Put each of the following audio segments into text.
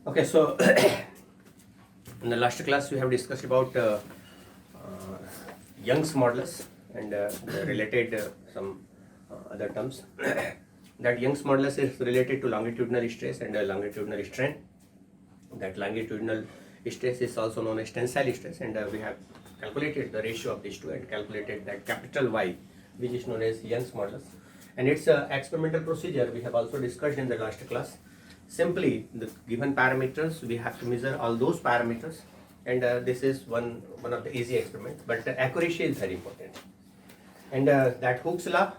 Okay, so in the last class we have discussed about Young's modulus and the related some other terms. That Young's modulus is related to longitudinal stress and longitudinal strain. That longitudinal stress is also known as tensile stress, and we have calculated the ratio of these two and calculated that capital Y, which is known as Young's modulus. And its experimental procedure we have also discussed in the last class. Simply the given parameters, we have to measure all those parameters, and this is one of the easy experiments, but the accuracy is very important. And that Hooke's law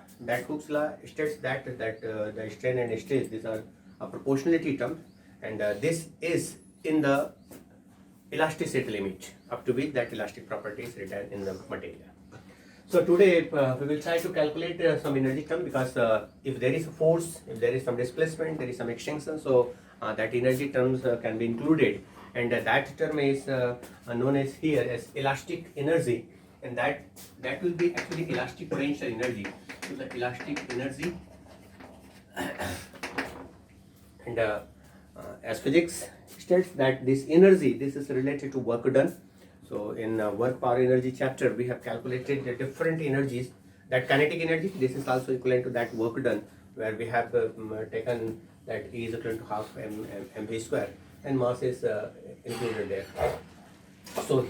states that the strain and stress, these are a proportionality term, and this is in the elasticity limit up to which that elastic property is written in the material. So today we will try to calculate some energy term, because if there is a force, if there is some displacement, there is some extinction, so that energy terms can be included, and that term is known as here as elastic energy, and that will be actually elastic potential energy. So the elastic energy and as physics states that this energy, this is related to work done. So in work power energy chapter, we have calculated the different energies. That kinetic energy, this is also equivalent to that work done, where we have taken that E is equivalent to half mv square, and mass is included there. So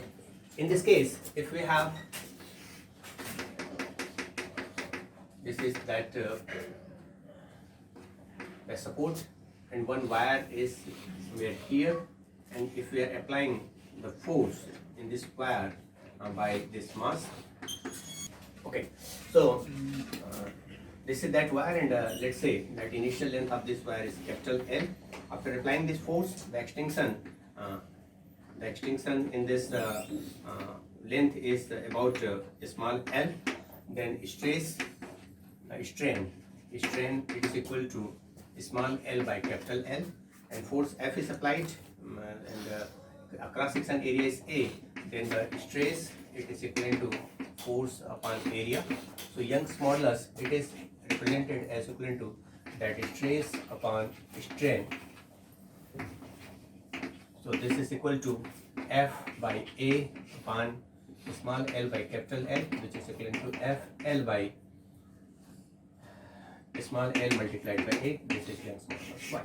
in this case, if we have, this is that a support, and one wire is somewhere here, and if we are applying the force in this wire by this mass. Okay, so this is that wire, and let's say that initial length of this wire is capital L. After applying this force, the extinction in this length is about small l. Then strain it is equal to small l by capital L, and force F is applied, and cross section area is A. Then the stress, it is equivalent to force upon area. So Young's modulus, it is represented as equivalent to that stress upon strain. So this is equal to F by A upon small l by capital L, which is equivalent to F L by small l multiplied by A. This is Young's modulus Y.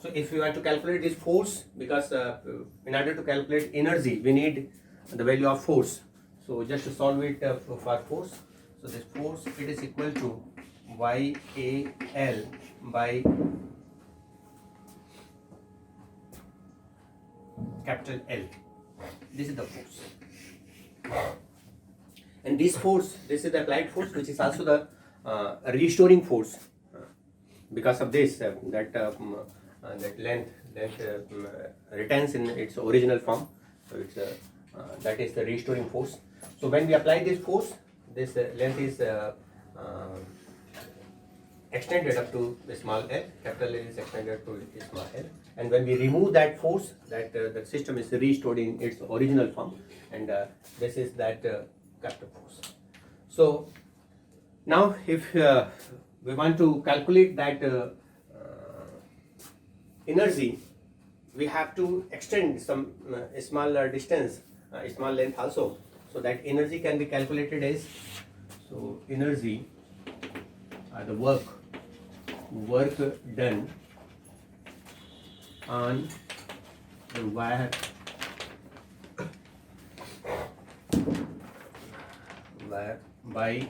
So if we want to calculate this force, because in order to calculate energy, we need the value of force. So just solve it for force. So this force, it is equal to YAL by capital L. This is the force. And this force, this is the applied force, which is also the restoring force. Because of this, that length retains in its original form. So it's that is the restoring force. So when we apply this force, this length is extended up to the small l, capital L is extended to the small l, and when we remove that force, that the system is restored in its original form, and this is that capital force. So now if we want to calculate that energy, we have to extend some small distance, small length also, so that energy can be calculated as, so energy, the work done on the wire by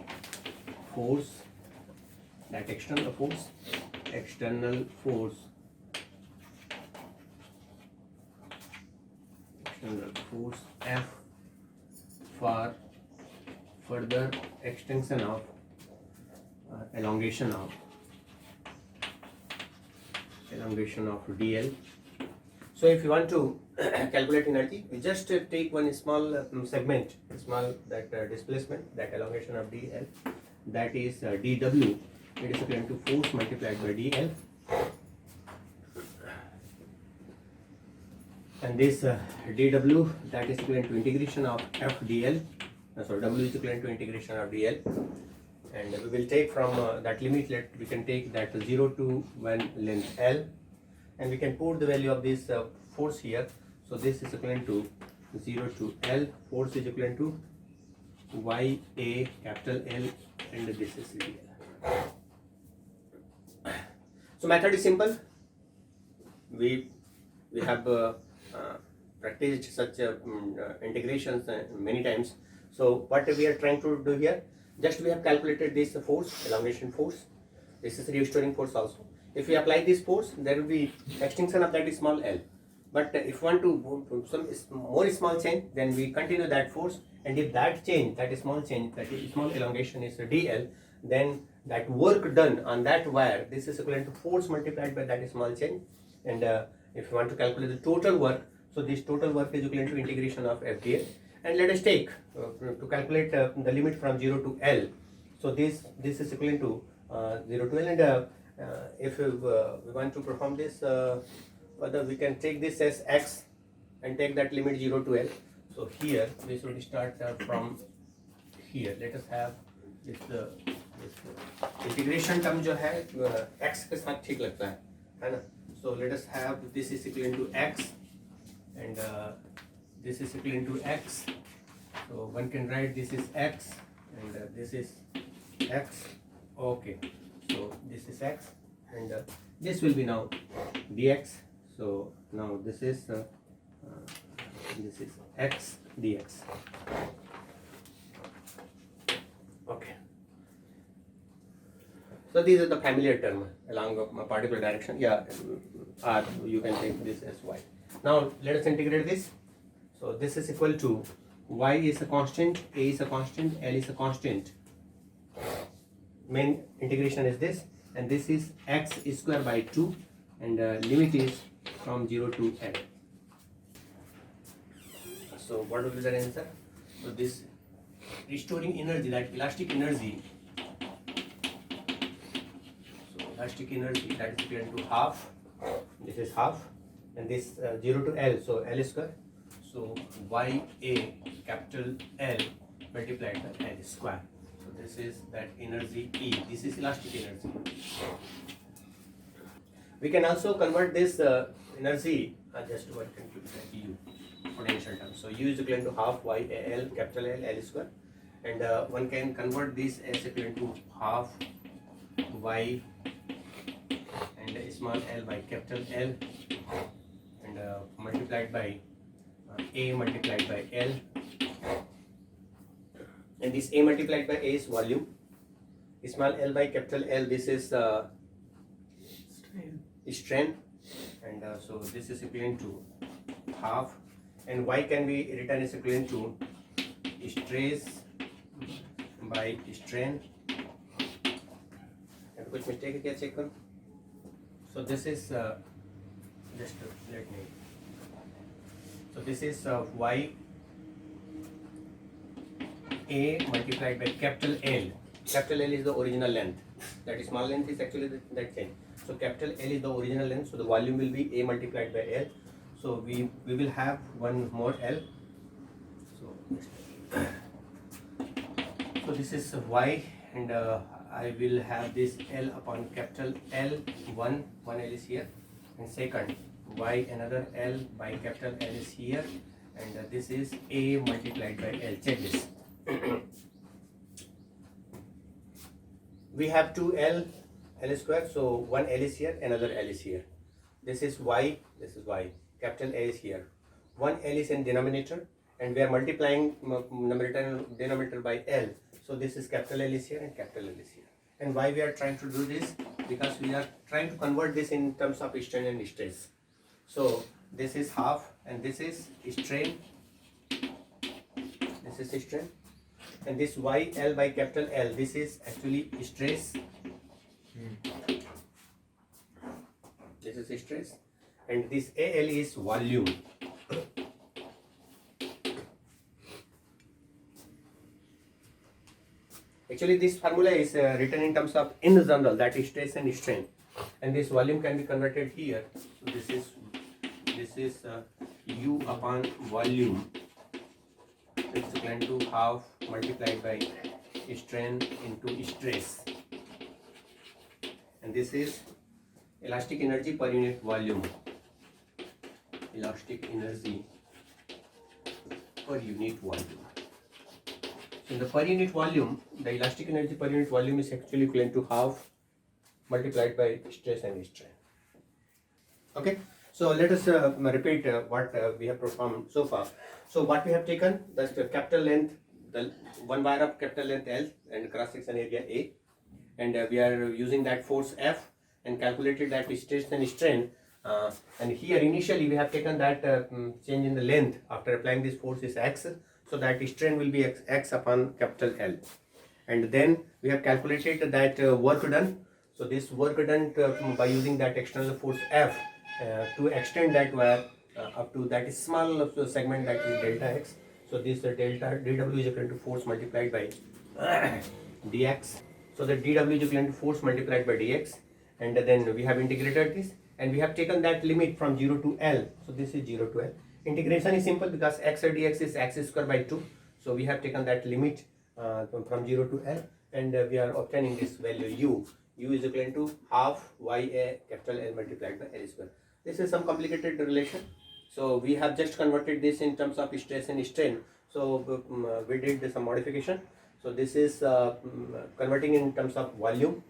force, that external force F for further extension of elongation of dl. So if you want to calculate energy, we just take one small segment, small that displacement, that elongation of dl, that is dw. It is equivalent to force multiplied by dl, and this dw, that is equivalent to integration of f dl. So w is equivalent to integration of dl, and we will take from that limit, we can take that 0 to 1 length L, and we can put the value of this force here. So this is equivalent to 0 to L, force is equivalent to YA capital L, and this is dl. So method is simple. We have practiced such integrations many times. So what we are trying to do here, just we have calculated this force, elongation force. This is restoring force also. If we apply this force, there will be extinction of that small L. But if we want to some more small change, then we continue that force. And if that change, that small change, that small elongation is dl, then that work done on that wire, this is equivalent to force multiplied by that small change. And if you want to calculate the total work, so this total work is equivalent to integration of FDL. And let us take to calculate the limit from 0 to L. So this is equivalent to 0 to L. And if we want to perform this, further we can take this as x and take that limit 0 to L. So here we should start from here. Let us have this integration term जो है x के साथ ठीक लगता है ना? So let us have this is equivalent to x, and this is equivalent to x. So one can write this is x, and this is x. Okay, so this is x, and this will be now dx. So now this is x dx. Okay. So these are the familiar term along a particular direction. Yeah, or you can take this as y. Now let us integrate this. So this is equal to y is a constant, a is a constant, L is a constant. Main integration is this, and this is x square by 2, and limit is from 0 to L. So what will be the answer? So this restoring energy, that elastic energy. So elastic energy, that is equivalent to half. This is half, and this 0 to L. So L square. So YA capital L multiplied by L square. So this is that energy E. This is elastic energy. We can also convert this energy just one can keep that U potential term. So U is equivalent to half YAL capital L L square, and one can convert this as equivalent to half Y and small l by capital L, and multiplied by A multiplied by L, and this A multiplied by A is volume, small l by capital L, this is strain, and so this is equivalent to half, and Y can be written as equivalent to stress by strain. and कुछ mistake है क्या check करूँ? So this is just let me. So this is Y A multiplied by capital L. Capital L is the original length. That small length is actually that change. So capital L is the original length. So the volume will be A multiplied by L. So we will have one more L. So this is Y, and I will have this L upon capital L. One L is here, and second Y another L by capital L is here, and this is A multiplied by L. Check this. We have two L square, so one L is here, another L is here. This is Y, this is Y. Capital A is here. One L is in denominator, and we are multiplying numerator and denominator by L. So this is capital L is here and capital L is here. And why we are trying to do this? Because we are trying to convert this in terms of strain and stress. So this is half, and this is strain. This is strain. And this Y L by capital L, this is actually stress. This is stress, and this AL is volume. Actually, this formula is written in terms of in general, that is stress and strain, and this volume can be converted here. So this is U upon volume. It's equivalent to half multiplied by strain into stress, and this is elastic energy per unit volume. Elastic energy per unit volume. So in the per unit volume, the elastic energy per unit volume is actually equivalent to half multiplied by stress and strain. Okay, so let us repeat what we have performed so far. So what we have taken, that's the capital length, the one wire of capital length L and cross section area A, and we are using that force F and calculated that stress and strain. And here initially we have taken that change in the length after applying this force is X, so that strain will be X upon capital L. And then we have calculated that work done. So this work done by using that external force F to extend that wire up to that small segment, that is delta X. So this delta dW is equivalent to force multiplied by dx. So the dW is equivalent to force multiplied by dx, and then we have integrated this, and we have taken that limit from 0 to L. So this is 0 to L. Integration is simple because x dx is x square by 2. So we have taken that limit from 0 to L, and we are obtaining this value u. U is equivalent to half ya capital L multiplied by L square. This is some complicated relation. So we have just converted this in terms of stress and strain. So we did some modification. So this is converting in terms of volume.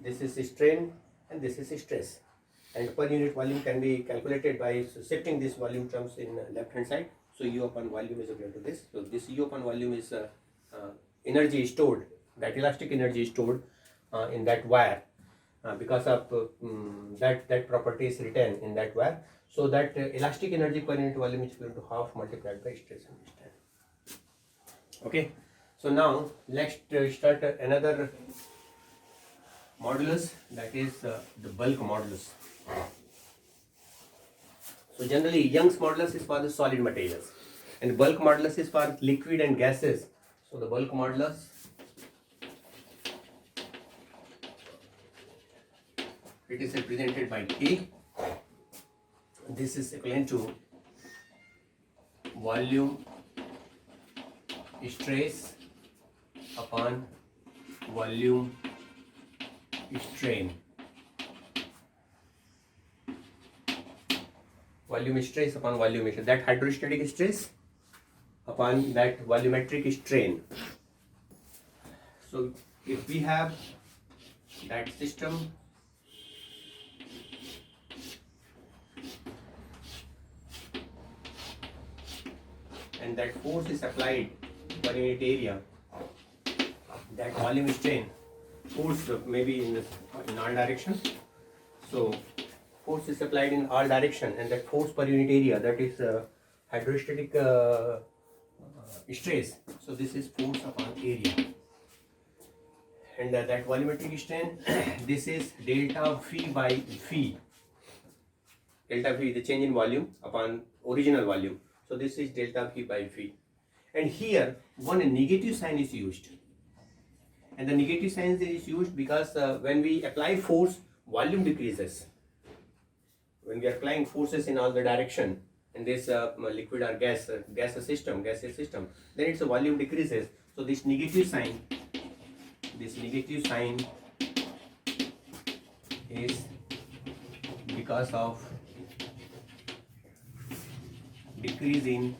This is strain and this is stress. And per unit volume can be calculated by shifting this volume terms in left hand side. So U upon volume is equal to this. So this U upon volume is energy stored, that elastic energy stored in that wire because of that property is written in that wire. So that elastic energy per unit volume is equal to half multiplied by stress and strain. Okay. So now let's start another modulus, that is the bulk modulus. So generally Young's modulus is for the solid materials and bulk modulus is for liquid and gases. So the bulk modulus it is represented by K. This is equivalent to volume stress upon volume strain. Volume stress upon volume strain, that hydrostatic stress upon that volumetric strain. So if we have that system and that force is applied per unit area, that volume strain force maybe in all direction. So force is applied in all direction, and that force per unit area, that is hydrostatic stress. So this is force upon area, and that volumetric strain this is delta V by V. Delta V, the change in volume upon original volume. So this is delta V by V, and here one negative sign is used. And the negative sign is used because when we apply force, volume decreases. When we are applying forces in all the direction in this liquid or gaseous system, then its volume decreases. So this negative sign is because of decrease in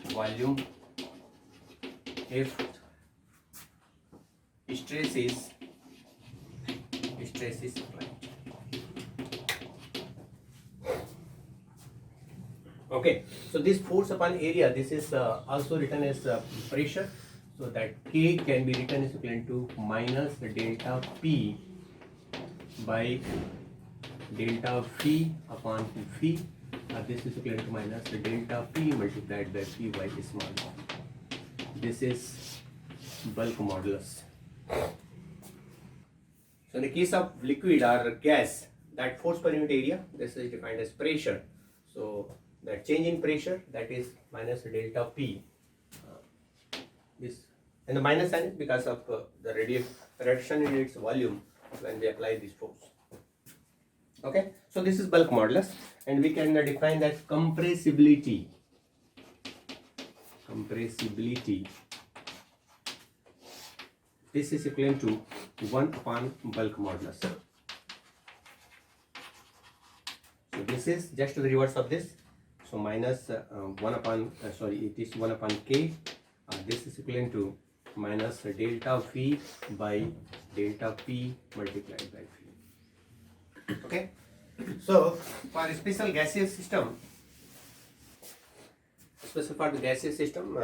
volume if stress is applied. Okay, so this force upon area, this is also written as pressure. So that K can be written as equivalent to minus delta P by delta V upon V. This is equivalent to minus delta P multiplied by P by small. This is bulk modulus. So in the case of liquid or gas, that force per unit area, this is defined as pressure. So that change in pressure, that is minus delta P. This and the minus sign is because of the reduction in its volume when we apply this force. Okay, so this is bulk modulus, and we can define that compressibility. This is equivalent to 1 upon bulk modulus. this is just the reverse of this. So minus 1 upon it is 1 upon k. This is equivalent to minus delta V by delta P multiplied by V. Okay. So for a special gaseous system, for the gaseous system,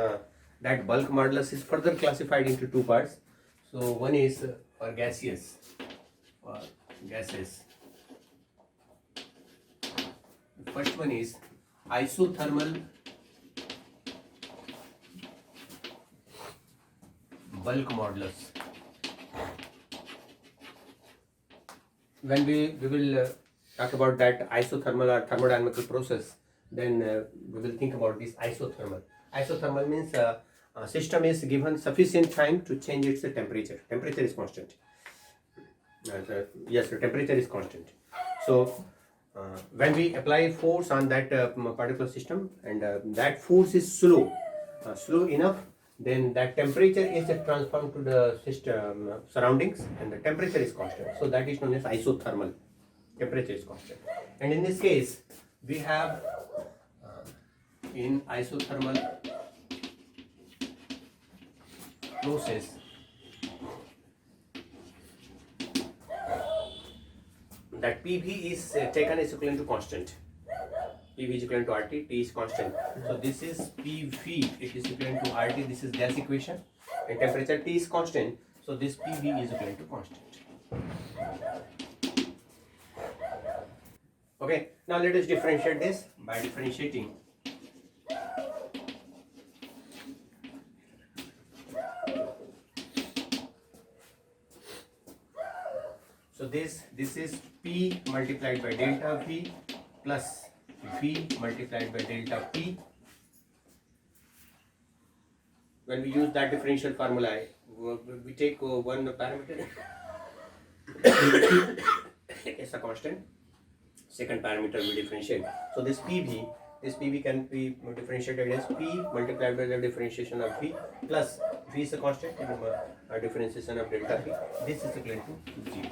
that bulk modulus is further classified into two parts. So one is for gaseous, for gases. The first one is isothermal bulk modulus. When we will talk about that isothermal or thermodynamical process, then we will think about this isothermal. Isothermal means a system is given sufficient time to change its temperature. Temperature is constant. Yes, the temperature is constant. So when we apply force on that particular system, and that force is slow enough, then that temperature is transformed to the system surroundings, and the temperature is constant. So that is known as isothermal. Temperature is constant. And in this case, we have in isothermal process, that PV is taken as equivalent to constant. PV is equivalent to RT, T is constant. So this is PV, it is equivalent to RT, this is gas equation, and temperature T is constant, so this PV is equivalent to constant. Okay, now let us differentiate this by differentiating so this is P multiplied by delta V plus V multiplied by delta P. When we use that differential formula, we take one parameter as a constant, second parameter we differentiate. So this PV can be differentiated as P multiplied by the differentiation of V plus V is a constant and a differentiation of delta V. This is equivalent to 0.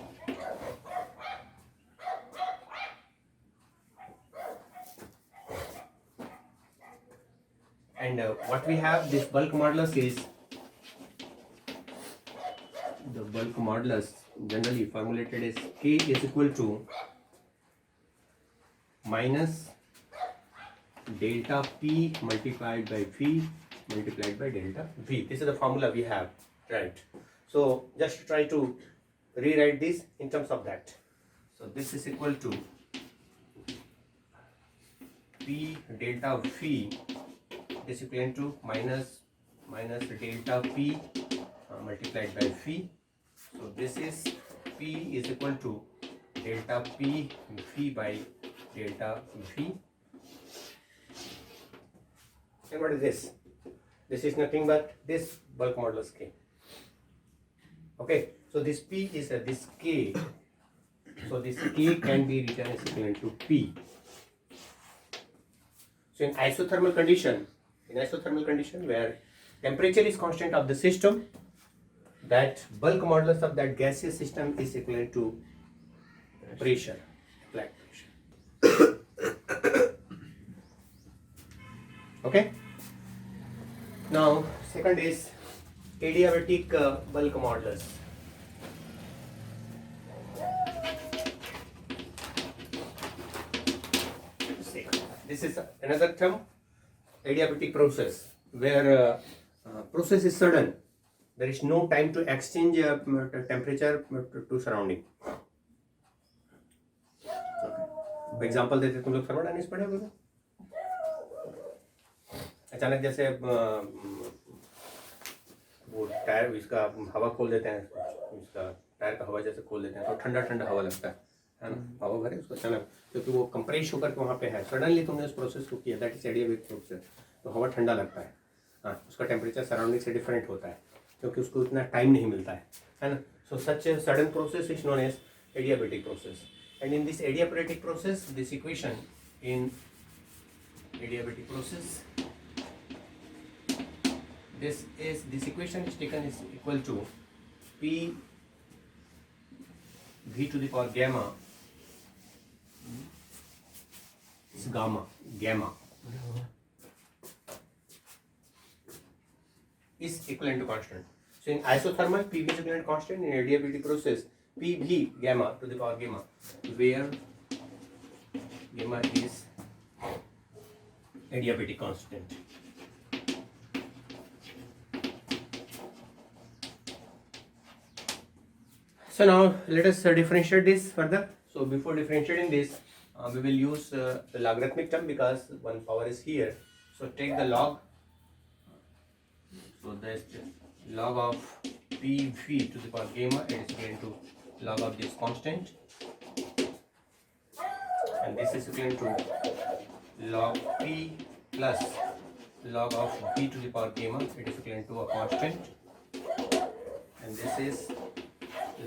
And what we have, this bulk modulus is, the bulk modulus generally formulated as K is equal to minus delta P multiplied by V multiplied by delta V. This is the formula we have, right? So just try to rewrite this in terms of that. So this is equal to P delta V is equivalent to minus delta P multiplied by V. So this is P is equal to delta P V by delta V. And what is this? This is nothing but this bulk modulus K. Okay, so this P is this K. So this K can be written as equivalent to P. So in isothermal condition where temperature is constant of the system, that bulk modulus of that gaseous system is equivalent to pressure, applied pressure. Okay. Now second is adiabatic bulk modulus. This is another term, adiabatic process, where process is sudden. There is no time to exchange temperature to surrounding. Okay. Example देते तुम लोग thermodynamics पढ़े होगे? अचानक जैसे वो tyre इसका हवा खोल देते हैं, इसका टायर का हवा जैसे खोल देते हैं तो ठंडा ठंडा हवा लगता है ना, हवा भरे उसको अचानक, क्योंकि वो कंप्रेस होकर के वहाँ पे है, सडनली तुमने उस प्रोसेस को किया, दैट इज एडियाबैटिक प्रोसेस, तो हवा ठंडा लगता है, हाँ, उसका टेम्परेचर सराउंडिंग से डिफरेंट होता है क्योंकि उसको इतना टाइम नहीं मिलता है ना. So such a sudden process is known as adiabatic process. And in this adiabatic process, this equation in adiabatic process, this equation is taken is equal to P V to the power gamma It's gamma is equivalent to constant. So in isothermal, PV is equivalent to constant. In adiabatic process, PV gamma to the power gamma, where gamma is adiabatic constant. So now let us differentiate this further. So before differentiating this, we will use the logarithmic term because one power is here. So take the log. So that's log of PV to the power gamma, it is equivalent to log of this constant, and this is equivalent to log P plus log of V to the power gamma, it is equivalent to a constant, and this is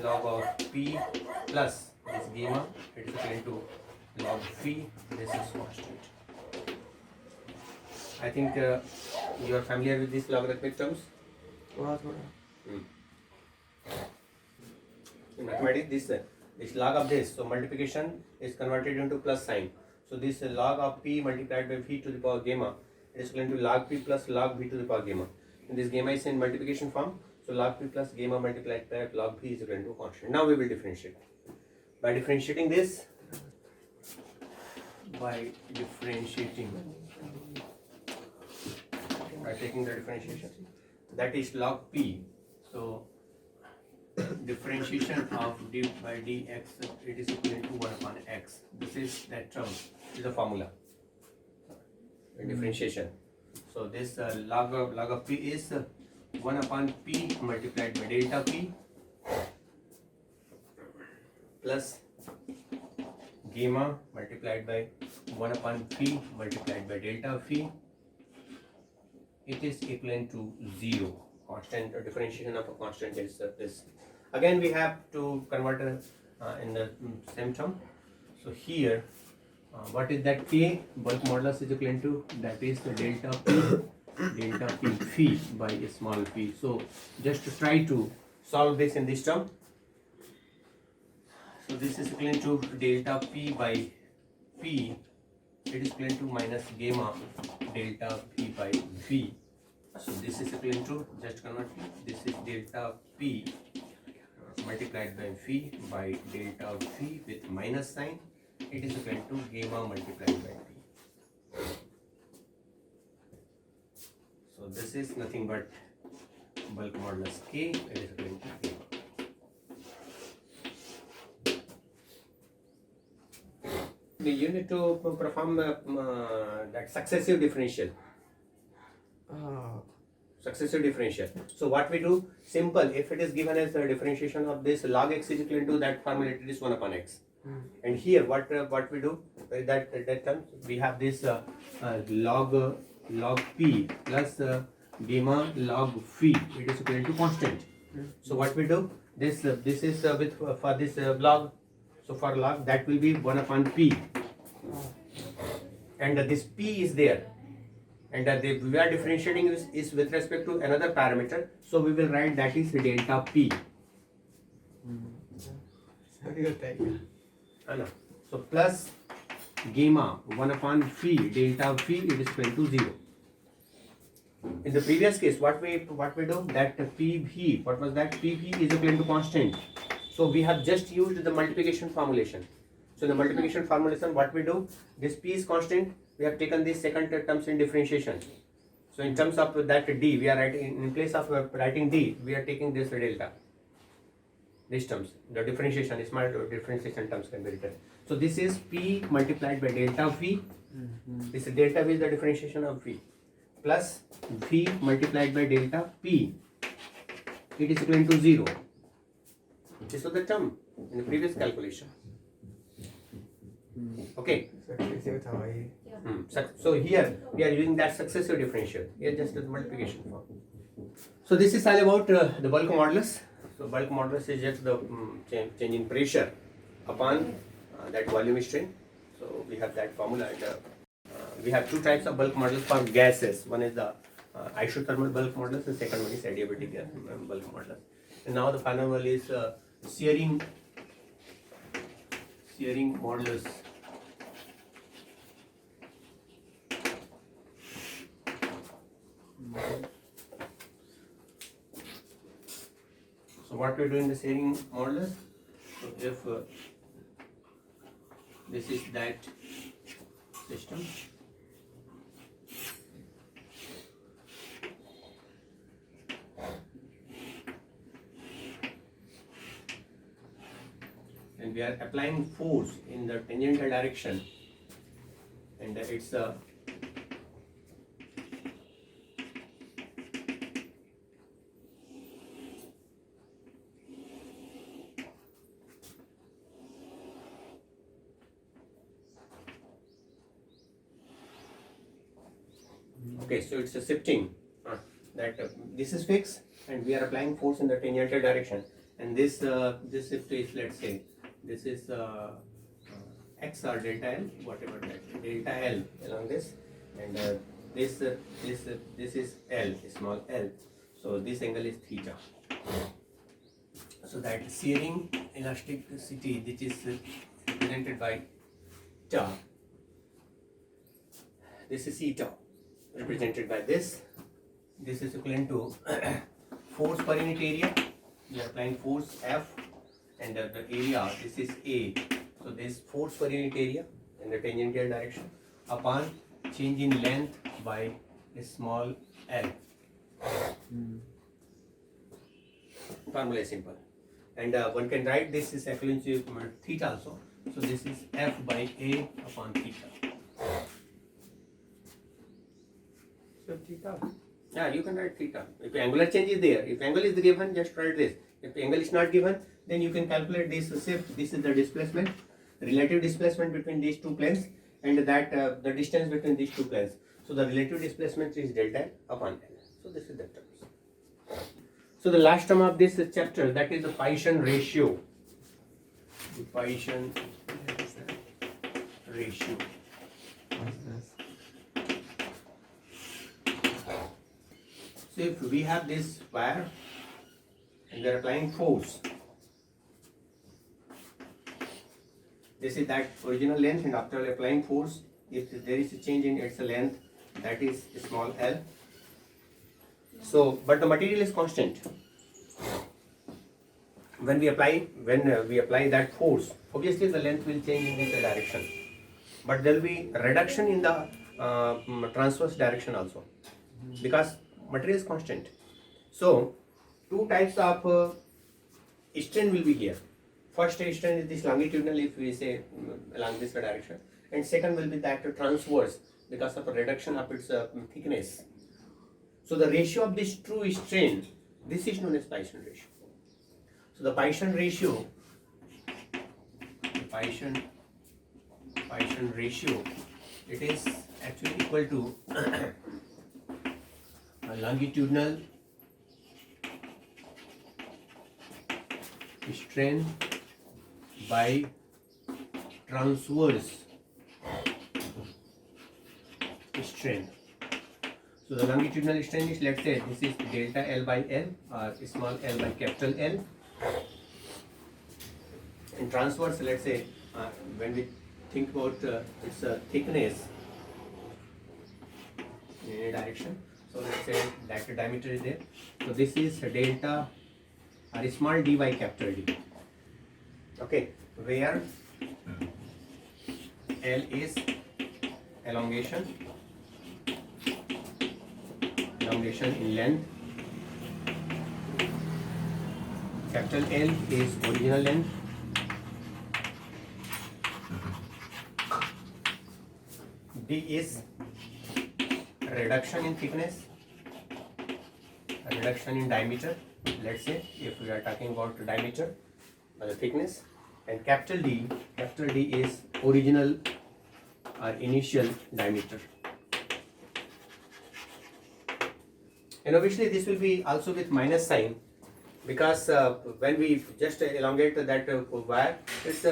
log of P plus this gamma, it is equivalent to log V, this is constant. I think you are familiar with these logarithmic terms. In mathematics, this log of this, so multiplication is converted into plus sign. So this log of P multiplied by V to the power gamma is equivalent to log P plus log V to the power gamma. And this gamma is in multiplication form. So log P plus gamma multiplied by log V is equivalent to constant. Now we will differentiate. By differentiating this, by taking the differentiation, that is log P. So differentiation of d by dx, it is equivalent to 1 upon x. This is that term, this is the formula. Differentiation. So this log of P is 1 upon P multiplied by delta P plus gamma multiplied by 1 upon P multiplied by delta Phi. It is equivalent to 0. Constant differentiation of a constant is this. Again, we have to convert in the same term. So here, what is that K? Bulk modulus is equivalent to, that is the delta P phi by a small p. So just to try to solve this in this term. So this is equivalent to delta P by P. It is equivalent to minus gamma delta P by V. So this is equivalent to, just convert, this is delta P multiplied by V by delta V with minus sign. It is equivalent to gamma multiplied by P. So this is nothing but bulk modulus K, it is equivalent to gamma. You need to perform that successive differential. Successive differential. So what we do, simple, if it is given as the differentiation of this log x is equivalent to that formula, it is 1 upon x. And here what we do, that term, we have this log P plus gamma log phi, it is equivalent to constant. So what we do, this is with for this log. So for log, that will be 1 upon P, and this P is there, and we are differentiating is with respect to another parameter, so we will write that is delta P. So plus gamma 1 upon phi delta phi, it is equal to 0. In the previous case, what we do, that PV, what was that? PV is equivalent to constant. So we have just used the multiplication formulation. So the multiplication formulation, what we do, this P is constant, we have taken this second terms in differentiation. So in terms of that D, we are writing, in place of writing D, we are taking this delta. These terms, the differentiation, small differentiation terms can be written. So this is P multiplied by delta V. This delta V is the differentiation of V. Plus V multiplied by delta P. It is equivalent to 0. This was the term in the previous calculation. Okay. So here we are using that successive differential. Here just the multiplication form. So this is all about the bulk modulus. So bulk modulus is just the change in pressure upon that volume strain. So we have that formula. We have two types of bulk modulus for gases. One is the isothermal bulk modulus, and second one is adiabatic bulk modulus. And now the final one is shearing modulus. So what we do in the shearing modulus, so if this is that system, and we are applying force in the tangential direction, and it's a okay, so it's a shifting that this is fixed and we are applying force in the tangential direction, and this shift is, let's say this is x or delta L, whatever that delta L along this, and this is L, small l, so this angle is theta. So that shearing elasticity, which is represented by ta, this is eta represented by this is equivalent to force per unit area. We are applying force F, and the area, this is A, so this force per unit area in the tangential direction upon change in length by a small l. Formula is simple, and one can write this is equivalent to theta also, so this is F by A upon theta. So theta, yeah, you can write theta. If angular change is there, if angle is given, just write this. If angle is not given, then you can calculate this shift. This is the displacement, relative displacement between these two planes, and that the distance between these two planes. So the relative displacement is delta upon L. So this is the terms. So the last term of this chapter, that is the Paschen ratio. The Paschen ratio. So if we have this wire and we are applying force, this is that original length, and after applying force, if there is a change in its length, that is small l. So, but the material is constant. When we apply that force, obviously the length will change in this direction, but there will be reduction in the transverse direction also, because material is constant. So two types of strain will be here. First strain is this longitudinal, if we say along this direction, and second will be that transverse because of a reduction of its thickness. So the ratio of this true strain, this is known as Paschen ratio. So the Paschen ratio, it is actually equal to longitudinal strain by transverse strain. So the longitudinal strain is, let's say this is delta L by L or small l by capital L. In transverse, let's say when we think about its thickness in any direction, so let's say that the diameter is there. So this is delta or small d by capital D. Okay, where L is elongation in length, capital L is original length, D is reduction in thickness, reduction in diameter, let's say if we are talking about diameter or the thickness, and capital D is original or initial diameter. And obviously this will be also with minus sign, because when we just elongate that wire, its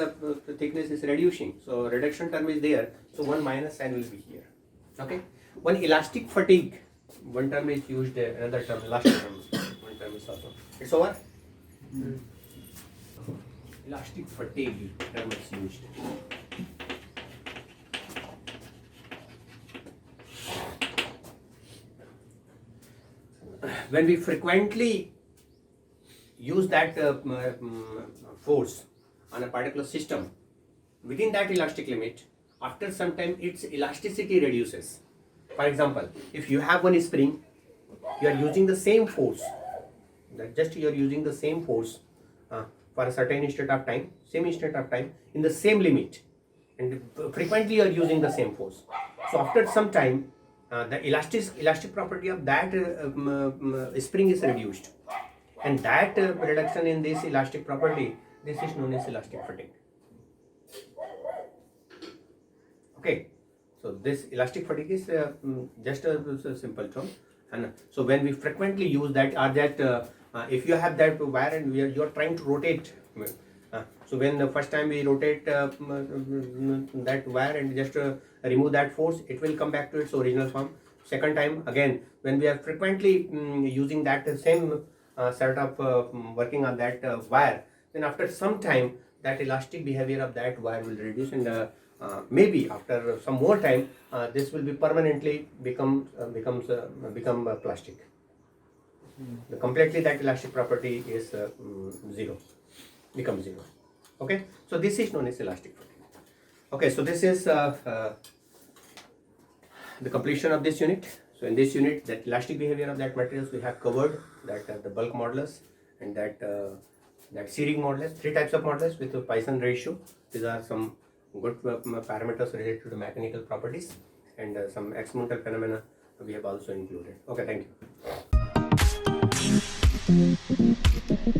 thickness is reducing, so reduction term is there, so one minus sign will be here. Okay, one elastic fatigue, one term is used, another term, last term, one term is also, it's over. Elastic fatigue term is used. When we frequently use that force on a particular system within that elastic limit, after some time its elasticity reduces. For example, if you have one spring, you are using the same force, that just you are using the same force for a certain instant of time, same instant of time in the same limit, and frequently you are using the same force. So after some time, the elastic property of that spring is reduced, and that reduction in this elastic property, this is known as elastic fatigue. Okay, so this elastic fatigue is just a simple term, and so when we frequently use that, or that if you have that wire and you are trying to rotate, so when the first time we rotate that wire and just remove that force, it will come back to its original form. Second time again, when we are frequently using that same set of working on that wire, then after some time that elastic behavior of that wire will reduce, and maybe after some more time this will be permanently become plastic. Completely that elastic property is zero, becomes zero. Okay, so this is known as elastic fatigue. Okay, so this is the completion of this unit. So in this unit, that elastic behavior of that materials we have covered, that the bulk modulus and that searing modulus, three types of modulus with the Poisson ratio. These are some good parameters related to the mechanical properties, and some experimental phenomena we have also included. Okay, thank you.